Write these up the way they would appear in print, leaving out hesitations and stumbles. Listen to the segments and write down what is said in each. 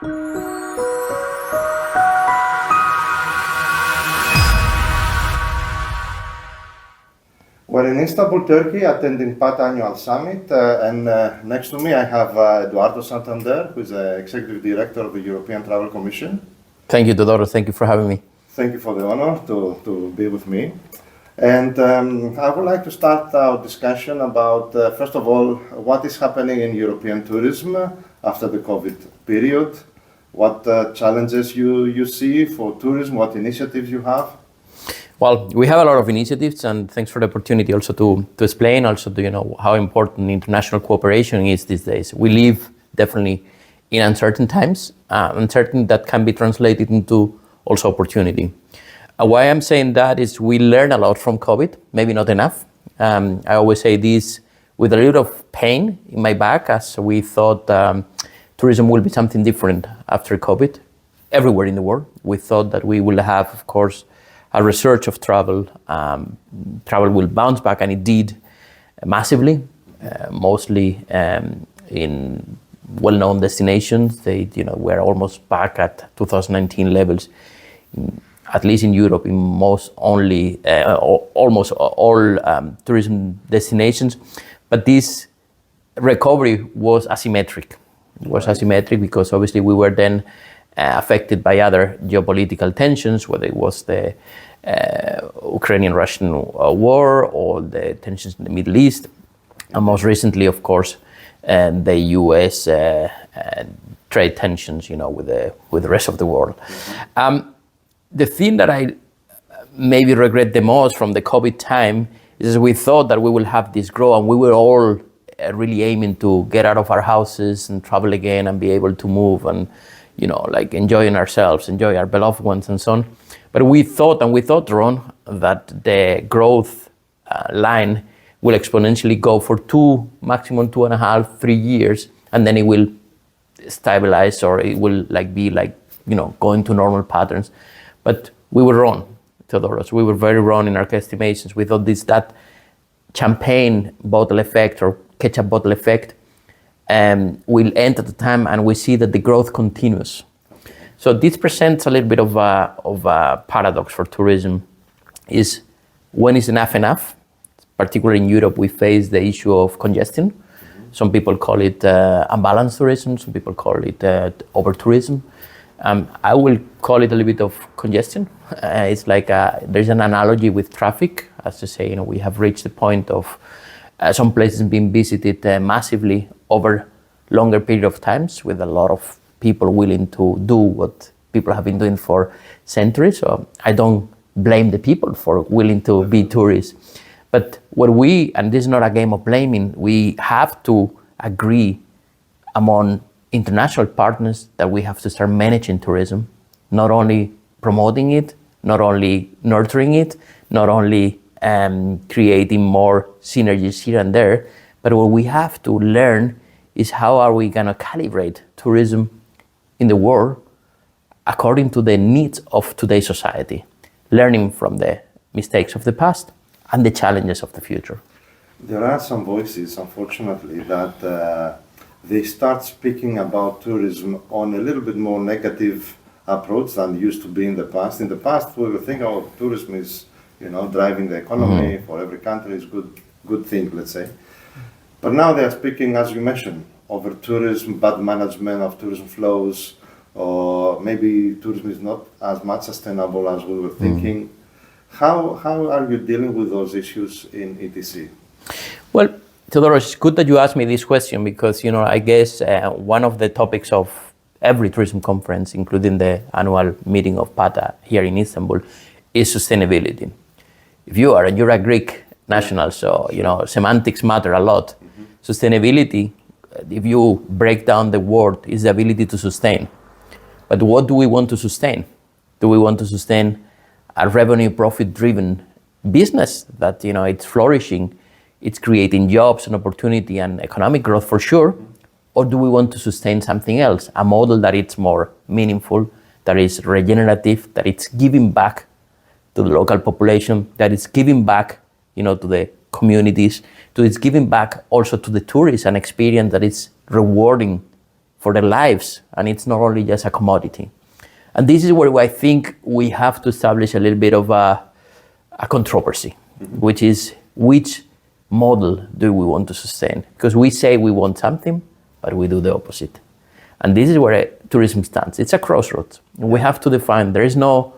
We're in Istanbul, Turkey, attending PATA Annual Summit, and next to me I have Eduardo Santander, who is the Executive Director of the European Travel Commission. Thank you, Eduardo. Thank you for having me. Thank you for the honor to be with me. And I would like to start our discussion about, first of all, what is happening in European tourism after the COVID period, what challenges you see for tourism, what initiatives you have. Well, we have a lot of initiatives, and thanks for the opportunity also to explain also how important international cooperation is these days. We live definitely in uncertain times, uncertain that can be translated into also opportunity. Why I'm saying that is we learned a lot from COVID, maybe not enough. I always say this with a little of pain in my back, as we thought tourism will be something different after COVID everywhere in the world. We thought that we will have, of course, a research of travel. Travel will bounce back, and it did massively, mostly in well-known destinations. We're almost back at 2019 levels, at least in Europe, in almost all tourism destinations. But this recovery was asymmetric. It was asymmetric because obviously we were then affected by other geopolitical tensions, whether it was the Ukrainian-Russian war or the tensions in the Middle East, and most recently, of course, the U.S. trade tensions, with the rest of the world. The thing that I maybe regret the most from the COVID time is we thought that we will have this growth, and we were all really aiming to get out of our houses and travel again and be able to move and enjoying ourselves, enjoy our beloved ones and so on. But we thought wrong, that the growth line will exponentially go for 2, maximum 2.5, 3 years, and then it will stabilize, or it will be going to normal patterns. But we were wrong, Theodoros. We were very wrong in our estimations. We thought that champagne bottle effect or ketchup bottle effect will end at the time, and we see that the growth continues. So this presents a little bit of a paradox for tourism. Is when is enough? Particularly in Europe, we face the issue of congestion. Some people call it unbalanced tourism. Some people call it over-tourism. I will call it a little bit of congestion. It's like there's an analogy with traffic, as to say, we have reached the point of some places being visited massively over longer period of times, with a lot of people willing to do what people have been doing for centuries. So I don't blame the people for willing to be tourists. But and this is not a game of blaming, we have to agree among international partners that we have to start managing tourism, not only promoting it, not only nurturing it, not only creating more synergies here and there, but what we have to learn is how are we going to calibrate tourism in the world according to the needs of today's society, learning from the mistakes of the past and the challenges of the future. There are some voices, unfortunately, that they start speaking about tourism on a little bit more negative approach than used to be in the past. In the past, we were thinking, tourism is, driving the economy for every country is good thing, let's say. But now they are speaking, as you mentioned, over tourism, bad management of tourism flows, or maybe tourism is not as much sustainable as we were thinking. How are you dealing with those issues in ETC? Well, Theodoros, it's good that you asked me this question because, I guess one of the topics of every tourism conference, including the annual meeting of PATA here in Istanbul, is sustainability. You're a Greek national, so, semantics matter a lot. Sustainability, if you break down the word, is the ability to sustain. But what do we want to sustain? Do we want to sustain a revenue profit-driven business that, it's flourishing, it's creating jobs and opportunity and economic growth for sure? Or do we want to sustain something else, a model that it's more meaningful, that is regenerative, that it's giving back to the local population, that is giving back, to the communities, it's giving back also to the tourists, an experience that is rewarding for their lives, and it's not only just a commodity. And this is where I think we have to establish a little bit of a controversy, which is which model do we want to sustain? Because we say we want something, but we do the opposite. And this is where tourism stands. It's a crossroads. We have to define, there is no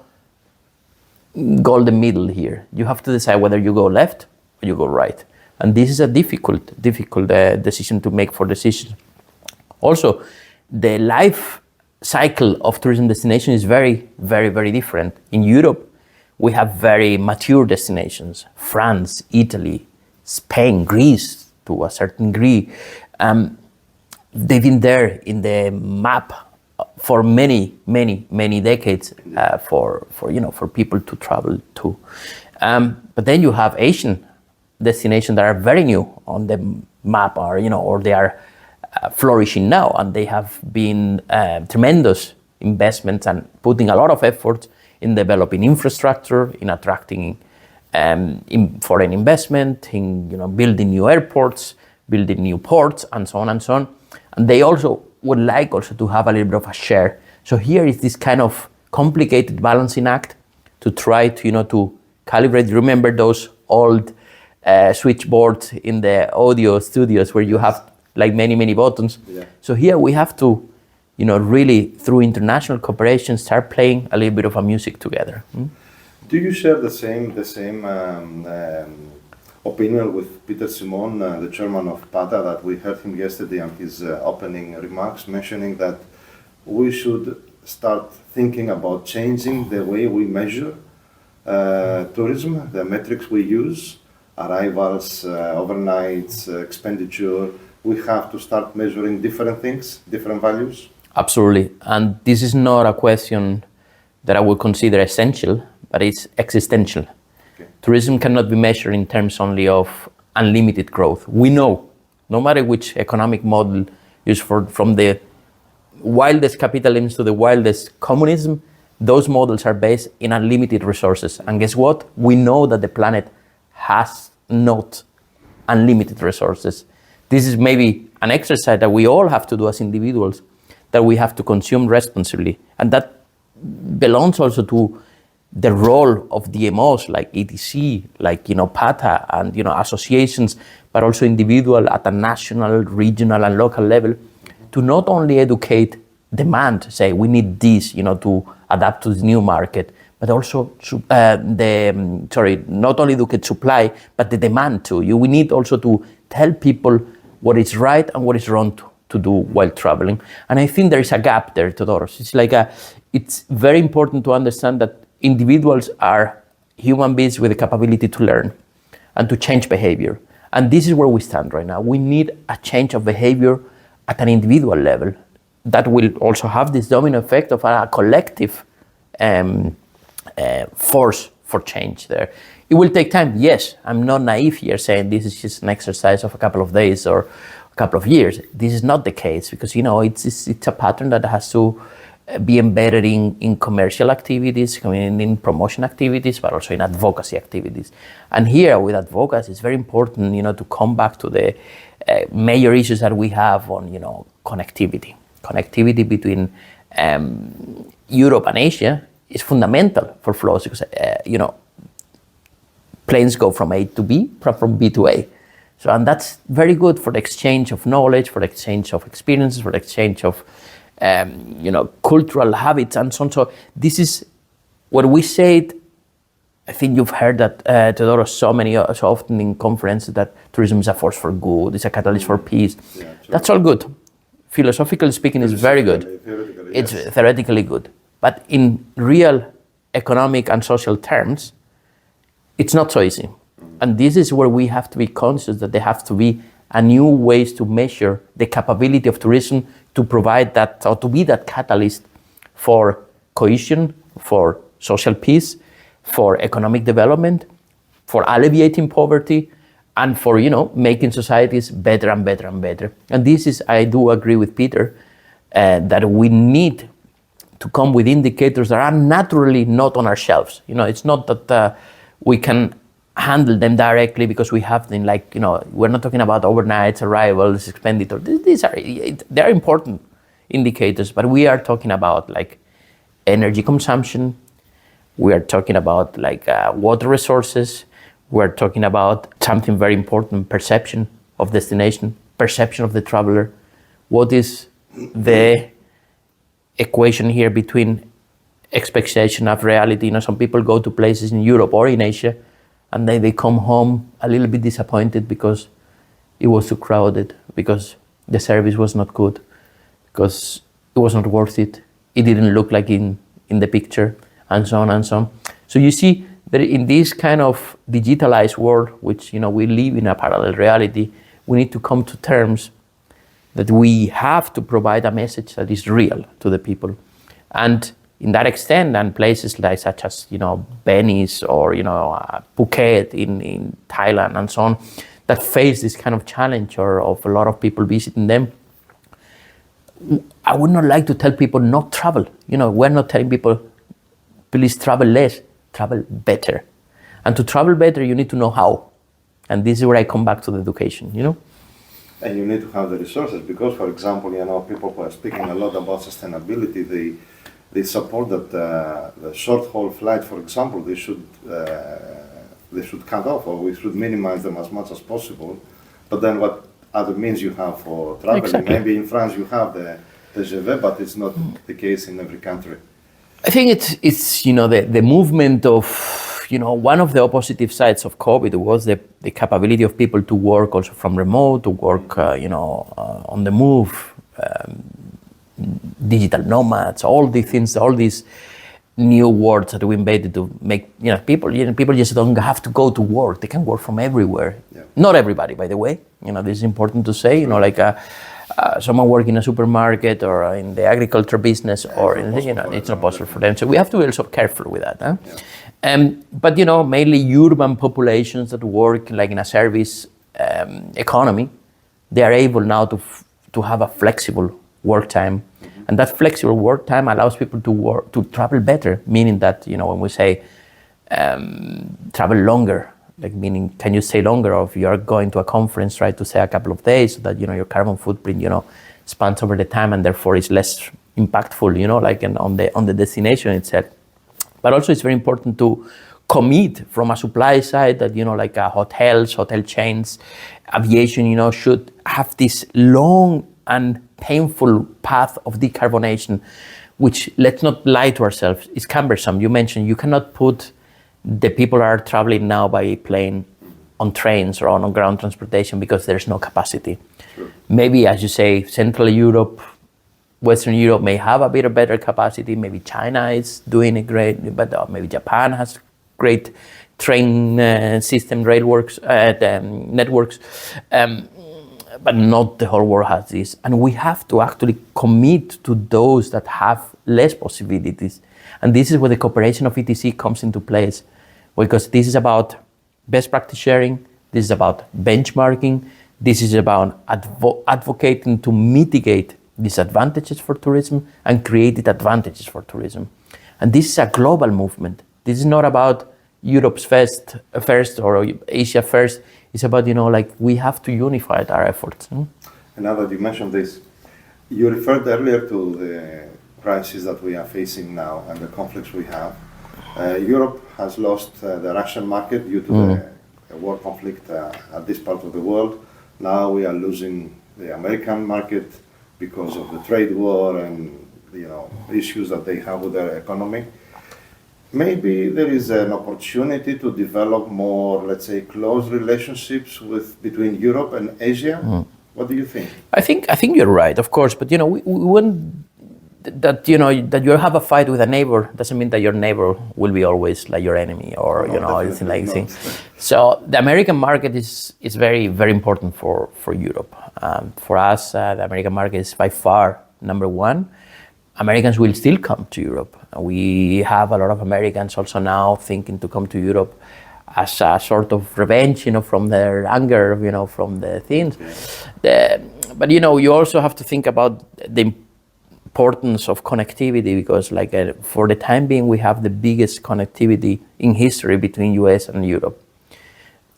golden middle here. You have to decide whether you go left or you go right. And this is a difficult decision to make for decisions. Also, the life cycle of tourism destination is very, very, very different. In Europe, we have very mature destinations, France, Italy, Spain, Greece, to a certain degree. They've been there in the map for many, many, many decades for people to travel to. But then you have Asian destinations that are very new on the map, or they are flourishing now, and they have been tremendous investments and putting a lot of effort in developing infrastructure, in attracting in foreign investment, in building new airports, building new ports, and so on and so on. And they also would like also to have a little bit of a share. So here is this kind of complicated balancing act to try to to calibrate. Remember those old switchboards in the audio studios where you have like many buttons. Yeah. So here we have to really through international cooperation start playing a little bit of a music together. Do you share the same opinion with Peter Simon, the chairman of PATA, that we heard him yesterday on his opening remarks, mentioning that we should start thinking about changing the way we measure tourism, the metrics we use, arrivals, overnights, expenditure. We have to start measuring different things, different values? Absolutely. And this is not a question that I would consider essential, but it's existential. Okay. Tourism cannot be measured in terms only of unlimited growth. We know, no matter which economic model used from the wildest capitalism to the wildest communism, those models are based in unlimited resources. And guess what? We know that the planet has not unlimited resources. This is maybe an exercise that we all have to do as individuals, that we have to consume responsibly. And that belongs also to the role of DMOs like ETC, like PATA and associations, but also individual at a national, regional and local level, to not only educate demand, say we need this, to adapt to the new market, but also not only educate supply, but the demand too. We need also to tell people what is right and what is wrong to do while traveling. And I think there is a gap there, Theodoros. It's very important to understand that individuals are human beings with the capability to learn and to change behavior. And this is where we stand right now. We need a change of behavior at an individual level that will also have this domino effect of a collective force for change there. It will take time. Yes, I'm not naive here saying this is just an exercise of a couple of days or a couple of years. This is not the case because, it's a pattern that has to be embedded in commercial activities, in promotion activities, but also in advocacy activities. And here with advocacy, it's very important, to come back to the major issues that we have on, connectivity. Connectivity between Europe and Asia is fundamental for flows because, planes go from A to B, from B to A. So, and that's very good for the exchange of knowledge, for the exchange of experiences, for the exchange of cultural habits and so on. So this is what we said. I think you've heard that, Theodoros, so often in conferences that tourism is a force for good, it's a catalyst for peace. Yeah, that's all good. Philosophically speaking, it's very good. It's theoretically good. But in real economic and social terms, it's not so easy. And this is where we have to be conscious that there have to be a new ways to measure the capability of tourism to provide that, or to be that catalyst for cohesion, for social peace, for economic development, for alleviating poverty, and for, making societies better and better and better. And this is, I do agree with Peter, that we need to come with indicators that are naturally not on our shelves. It's not that we can handle them directly because we have them we're not talking about overnights, arrivals, expenditure. They're important indicators, but we are talking about like energy consumption. We are talking about like water resources. We're talking about something very important, perception of destination, perception of the traveler. What is the equation here between expectation of reality? You know, some people go to places in Europe or in Asia and then they come home a little bit disappointed because it was too crowded, because the service was not good, because it was not worth it. It didn't look like in the picture, and so on and so on. So you see that in this kind of digitalized world, which, you know, we live in a parallel reality, we need to come to terms that we have to provide a message that is real to the people. And in that extent, and places like such as, you know, Venice or, you know, Phuket in Thailand and so on, that face this kind of challenge or of a lot of people visiting them, I would not like to tell people not travel. You know, we're not telling people, please travel less, travel better. And to travel better, you need to know how. And this is where I come back to the education, you know? And you need to have the resources because, for example, you know, people who are speaking a lot about sustainability, they support that the short-haul flight, for example, they should cut off, or we should minimize them as much as possible. But then what other means you have for traveling? Exactly. Maybe in France you have the TGV, but it's not the case in every country. I think it's you know, the movement of, you know, one of the opposite sides of COVID was the capability of people to work also from remote, to work, you know, on the move, digital nomads, all these things, all these new words that we invented to make, you know, people just don't have to go to work. They can work from everywhere. Yeah. Not everybody, by the way. You know, this is important to say. You know, like someone working in a supermarket or in the agriculture business, or in, you know, it's not possible for them. So we have to be also careful with that. Huh? Yeah. But you know, mainly urban populations that work like in a service economy, they are able now to have a flexible work time. And that flexible work time allows people to travel better, meaning that, you know, when we say travel longer, like meaning can you stay longer, or if you're going to a conference, try to stay a couple of days so that, you know, your carbon footprint, you know, spans over the time and therefore is less impactful, you know, like on the destination itself. But also it's very important to commit from a supply side that, you know, like hotels, hotel chains, aviation, you know, should have this long and painful path of decarbonation, which, let's not lie to ourselves, is cumbersome. You mentioned you cannot put the people are traveling now by plane on trains or on ground transportation because there's no capacity. Sure. Maybe, as you say, Central Europe, Western Europe may have a bit of better capacity. Maybe China is doing it great, but maybe Japan has great train system, railworks, networks. But not the whole world has this. And we have to actually commit to those that have less possibilities. And this is where the cooperation of ETC comes into place, because this is about best practice sharing, this is about benchmarking, this is about advocating to mitigate disadvantages for tourism and create advantages for tourism. And this is a global movement. This is not about Europe's first or Asia first. It's about, you know, like we have to unify our efforts. And now that you mentioned this, you referred earlier to the crisis that we are facing now and the conflicts we have. Europe has lost the Russian market due to the war conflict at this part of the world. Now we are losing the American market because of the trade war and, you know, issues that they have with their economy. Maybe there is an opportunity to develop more, let's say, close relationships between Europe and Asia. What do you think? I think you're right, of course. But, you know, we wouldn't, that, you know, that you have a fight with a neighbor doesn't mean that your neighbor will be always like your enemy or, you know, anything like that. So the American market is very, very important for Europe. For us, the American market is by far number one. Americans will still come to Europe. We have a lot of Americans also now thinking to come to Europe as a sort of revenge, you know, from their anger, you know, from the things. But, you know, you also have to think about the importance of connectivity, because like for the time being, we have the biggest connectivity in history between US and Europe.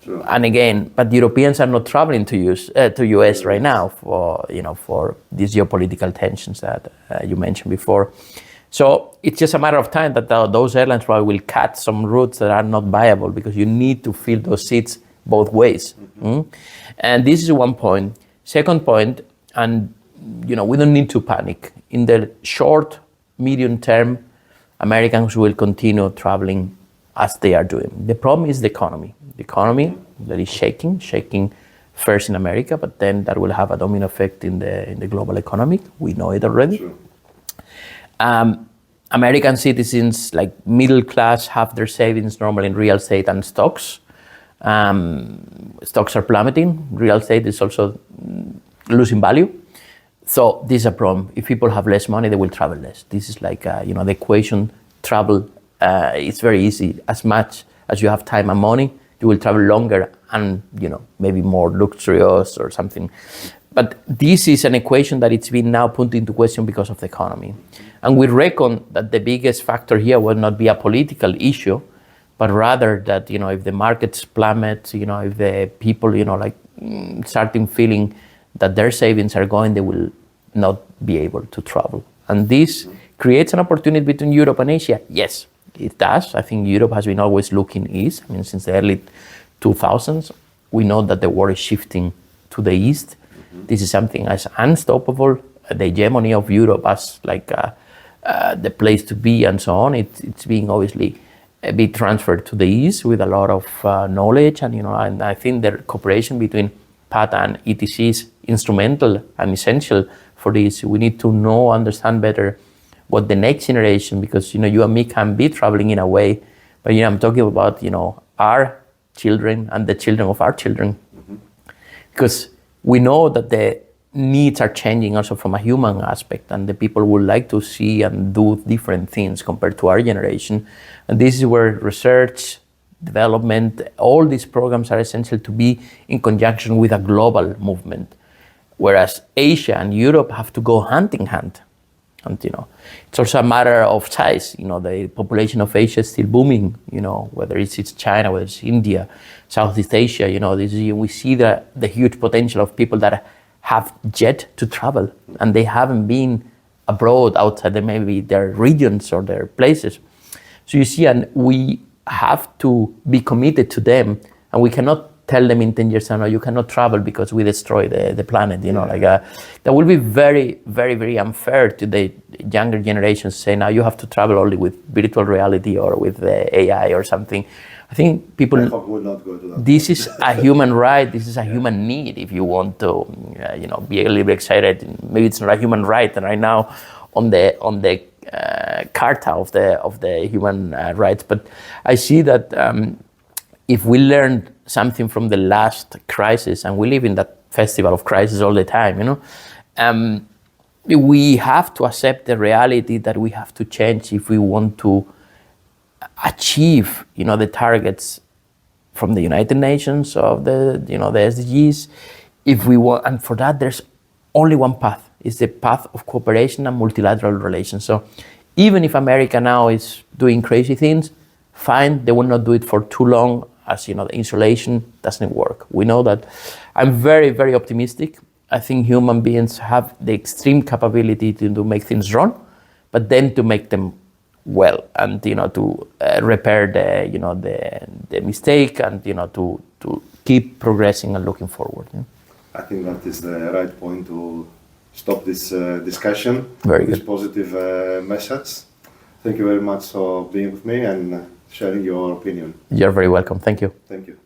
True. And again, but Europeans are not traveling to US right now for these geopolitical tensions that you mentioned before. So it's just a matter of time that those airlines probably will cut some routes that are not viable, because you need to fill those seats both ways. And this is one point. Second point, and we don't need to panic. In the short, medium term, Americans will continue traveling as they are doing. The problem is the economy. The economy that is shaking first in America, but then that will have a domino effect in the global economy. We know it already. True. American citizens, like middle class, have their savings normally in real estate and stocks. Stocks are plummeting. Real estate is also losing value. So this is a problem. If people have less money, they will travel less. This is like, the equation travel. It's very easy. As much as you have time and money, you will travel longer and, maybe more luxurious or something. But this is an equation that it's been now put into question because of the economy. And we reckon that the biggest factor here will not be a political issue, but rather that, if the markets plummet, if the people, starting feeling that their savings are going, they will not be able to travel. And this creates an opportunity between Europe and Asia. Yes, it does. I think Europe has been always looking east. Since the early 2000s, we know that the world is shifting to the east. This is something as unstoppable. The hegemony of Europe as the place to be and so on. It's being obviously a bit transferred to the east with a lot of knowledge, and and I think the cooperation between PATA and ETC is instrumental and essential for this. We need to understand better what the next generation, because you and me can be traveling in a way, but I'm talking about our children and the children of our children, because we know that the needs are changing also from a human aspect, and the people would like to see and do different things compared to our generation. And this is where research, development, all these programs are essential to be in conjunction with a global movement. Whereas Asia and Europe have to go hand in hand. And it's also a matter of size. The population of Asia is still booming, whether it's China, whether it's India, Southeast Asia, we see the huge potential of people that have yet to travel, and they haven't been abroad outside maybe their regions or their places. So you see, and we have to be committed to them, and we cannot tell them in 10 years, no, you cannot travel because we destroy the planet, that will be very, very, very unfair to the younger generations, say now you have to travel only with virtual reality or with AI or something. I think people, I hope we'll not go to that. This is a human right, this is a human need. If you want to, be a little bit excited, maybe it's not a human right, and right now on the Carta of the human rights, but I see that if we learned something from the last crisis, and we live in that festival of crisis all the time, we have to accept the reality that we have to change if we want to achieve, the targets from the United Nations of the SDGs. If we want, and for that, there's only one path. It's the path of cooperation and multilateral relations. So even if America now is doing crazy things, fine, they will not do it for too long, as the insulation doesn't work. We know that. I'm very, very optimistic. I think human beings have the extreme capability to make things wrong, but then to make them well, and to repair the mistake, and to keep progressing and looking forward. I think that is the right point to stop this discussion. Very with good. This positive message. Thank you very much for being with me and sharing your opinion. You're very welcome. Thank you. Thank you.